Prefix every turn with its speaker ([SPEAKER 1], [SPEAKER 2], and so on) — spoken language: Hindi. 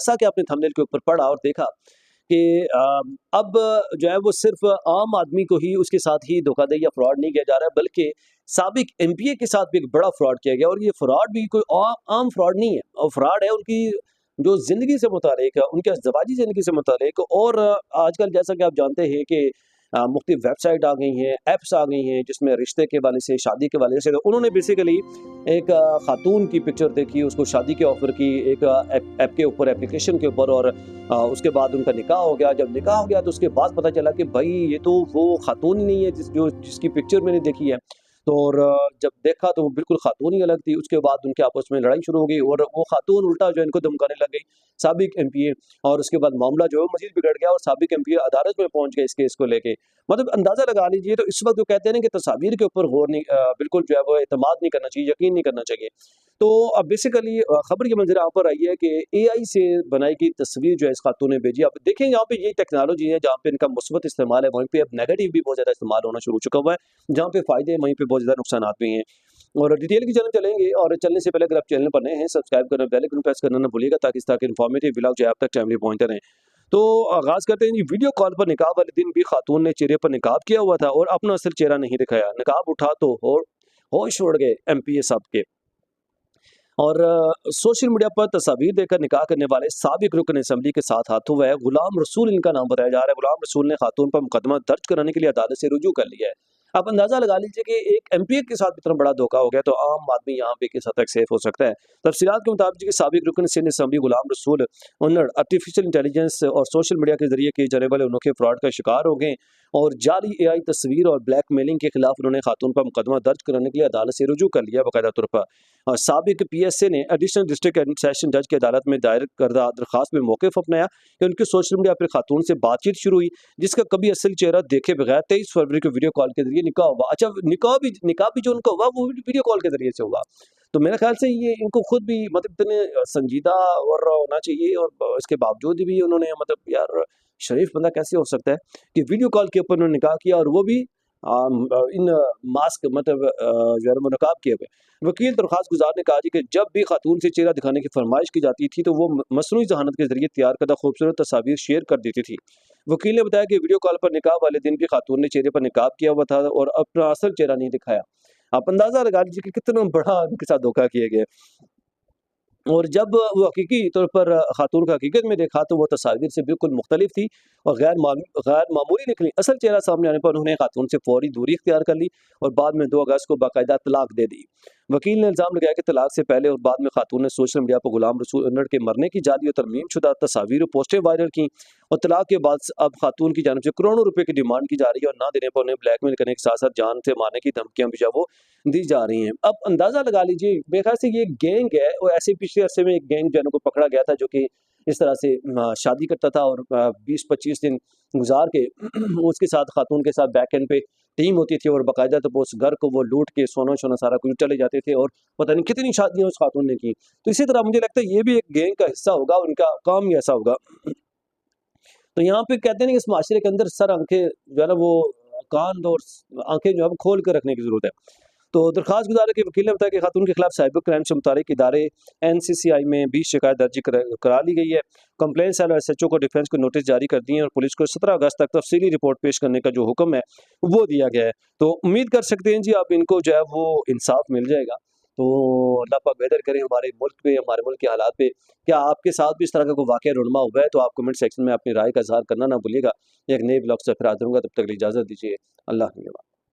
[SPEAKER 1] जैसा कि आपने थंबनेल के ऊपर पढ़ा और देखा कि अब जो है वो सिर्फ आम आदमी को ही उसके साथ ही धोखाधड़ी या फ्रॉड नहीं किया जा रहा है, बल्कि साबिक एमपीए के साथ भी एक बड़ा फ्रॉड किया गया। और ये फ्रॉड भी कोई आम फ्रॉड नहीं है, और फ्रॉड है उनकी जो ज़िंदगी से मुतालिक है, उनके ज़वाजी ज़िंदगी से मुतालिक। और आजकल जैसा कि आप जानते हैं कि मुख्तलिफ वेबसाइट आ गई हैं, ऐप्स आ गई हैं, जिसमें रिश्ते के हवाले से, शादी के हवाले से। तो उन्होंने बेसिकली एक खातून की पिक्चर देखी, उसको शादी के ऑफ़र की एक ऐप के ऊपर, एप्लीकेशन के ऊपर, और उसके बाद उनका निकाह हो गया। जब निकाह हो गया तो उसके बाद पता चला कि भाई ये तो वो खातून ही नहीं है जिसकी पिक्चर मैंने देखी है। तो और जब देखा तो वो बिल्कुल खातून ही अलग थी। उसके बाद उनके आपस में लड़ाई शुरू हो गई और वो खातून उल्टा जो है इनको धमकाने लग गई, साबिक एमपीए। और उसके बाद मामला जो है मज़ीद बिगड़ गया और साबिक एमपीए अदालत में पहुंच गए इस केस को लेके। मतलब अंदाज़ा लगा लीजिए। तो इस वक्त वो कहते हैं ना कि तस्वीर के ऊपर गौर नहीं, बिल्कुल जो है वो एतमाद नहीं करना चाहिए, यकीन नहीं करना चाहिए। तो अब बेसिकली खबर की मंजर यहाँ पर आई है कि एआई से बनाई गई तस्वीर जो है इस खातून ने भेजी। अब देखें यहाँ पे ये टेक्नोलॉजी है जहाँ पे इनका मुस्बत इस्तेमाल है, वहीं पे अब नेगेटिव भी बहुत ज़्यादा इस्तेमाल होना शुरू हो चुका हुआ है। जहाँ पे फ़ायदे हैं वहीं पे बहुत ज़्यादा नुकसानात भी हैं। और डिटेल की जानब चलेंगे, और चलने से पहले अगर आप चैनल पर नए हैं, सब्सक्राइब करना, बेल आइकन प्रेस करना ना भूलिएगा, ताकि इस तरह के इन्फॉर्मेटिव व्लॉग जो है आप तक टाइमली पहुँचते रहें। तो आगाज़ करते हैं जी। वीडियो कॉल पर निकाह वाले दिन भी खातून ने चेहरे पर निकाब किया हुआ था और अपना असल चेहरा नहीं दिखाया। निकाब उठा तो होश उड़ गए एमपीए साहब के। और सोशल मीडिया पर तस्वीर देकर निकाह करने वाले साबिक रुकन असेंबली के साथ हाथों हुआ है। गुलाम रसूल इनका नाम बताया जा रहा है। गुलाम रसूल ने खातून पर मुकदमा दर्ज कराने के लिए अदालत से रुजू कर लिया है। आप अंदाजा लगा लीजिए कि एक एमपीए के साथ इतना बड़ा धोखा हो गया, तो आम आदमी यहाँ पे किस हद तक सेफ हो सकता है। तफसीलात के मुताबिक कि साबिक रुकन Sindh assembly Ghulam Rasool उन्नड़ artificial intelligence और सोशल मीडिया के जरिए किए जाने वाले अनोखे फ्रॉड का शिकार हो गए, और जाली एआई तस्वीर और ब्लैकमेलिंग के खिलाफ उन्होंने खातून पर मुकदमा दर्ज कराने के लिए अदालत से रुजू कर लिया बाकायदा तौर पर। और साबिक पीएसए ने एडिशनल डिस्ट्रिक्ट एंड सेशन जज की अदालत में दायर करदा दरखास्त में मौक़िफ़ अपनाया कि उनके सोशल मीडिया पर खातून से बातचीत शुरू हुई, जिसका कभी असल चेहरा देखे बगैर 23 फरवरी को वीडियो कॉल के जरिए निकाह हुआ। अच्छा, निकाह भी जो उनका हुआ वो वीडियो कॉल के जरिए से हुआ। तो मेरे ख्याल से ये इनको खुद भी मतलब इतने संजीदा और होना चाहिए, और इसके बावजूद भी उन्होंने मतलब यार शरीफ बंदा कैसे हो सकता है कि वीडियो कॉल के ऊपर उन्होंने निकाह किया, और वो भी इन मास्क मतलब जो है वो नकाब किए हुए। वकील दरख्वास्त गुजार ने कहा जी कि जब भी खातून से चेहरा दिखाने की फरमाइश की जाती थी तो वो मसनूई जहानत के जरिए तैयार करदा खूबसूरत तस्वीर शेयर कर देती थी। वकील ने बताया कि वीडियो कॉल पर निकाह वाले दिन भी खातून ने चेहरे पर निकाब किया हुआ था और अपना असल चेहरा नहीं दिखाया। आप अंदाजा लगा लीजिए कि कितना बड़ा उनके साथ धोखा किया गया। और जब वो हकीकी तौर पर खातून को हकीकत में देखा तो वो तस्वीर से बिल्कुल मुख्तलिफ थी और गैर मामूली निकली। असल चेहरा सामने आने पर उन्होंने खातून से फौरी दूरी इख्तियार कर ली और बाद में 2 अगस्त को बाकायदा तलाक दे दी। वकील ने इल्ज़ाम लगाया कि तलाक से पहले और बाद में खातून ने सोशल मीडिया पर गुलाम रसूल उन्नड़ के मरने की जाली और तरमीम शुदा तस्वीर और पोस्टें वायरल की, और तलाक के बाद अब खातून की जानिब से करोड़ों रुपए की डिमांड की जा रही है, और ना देने पर उन्हें ब्लैकमेल करने के साथ साथ जान से मारने की धमकियां भी जो है वो दी जा रही हैं। अब अंदाज़ा लगा लीजिए, मेरे ख़्याल से ये गैंग है, और ऐसे पिछले अरसे में एक गैंग जो है ना को पकड़ा गया था, जो कि इस तरह से शादी करता था और 20-25 दिन गुज़ार के उसके साथ खातून के साथ बैक एंड पे टीम होती थी, और बाकायदा तो वो उस घर को वो लूट के सोना-शोना सारा कुछ चले जाते थे, और पता नहीं कितनी शादियाँ उस खातून ने की। तो इसी तरह मुझे लगता है ये भी एक गैंग का हिस्सा होगा, उनका काम ही ऐसा होगा। तो यहाँ पे कहते हैं ना कि इस माशरे के अंदर सर आंखें जो है ना वो कान और आंखें जो है वो खोल कर रखने की ज़रूरत है। तो दरख्वास्त गुज़ार के वकील ने बताया कि खातून के खिलाफ साइबर क्राइम से मुतालिक इदारे एनसीसीआई में भी शिकायत दर्ज करा ली गई है। कंप्लेंट सेल और एसएचओ को डिफेंस को नोटिस जारी कर दिए हैं, और पुलिस को 17 अगस्त तक तफसीली रिपोर्ट पेश करने का जो हुक्म है वो दिया गया है। तो उम्मीद कर सकते हैं जी आप इनको जो है वो इंसाफ मिल जाएगा। तो अल्लाह पाक बेहतर करे हमारे मुल्क पे, हमारे मुल्क के हालात पे। क्या आपके साथ भी इस तरह का कोई वाक़या रूनुमा हुआ है, तो आप कमेंट सेक्शन में अपनी राय का इज़हार करना ना भूलिएगा। एक नए ब्लॉग से फिर हाज़िर होऊँगा, तब तक के लिए इजाज़त दीजिए। अल्लाह निगहबान।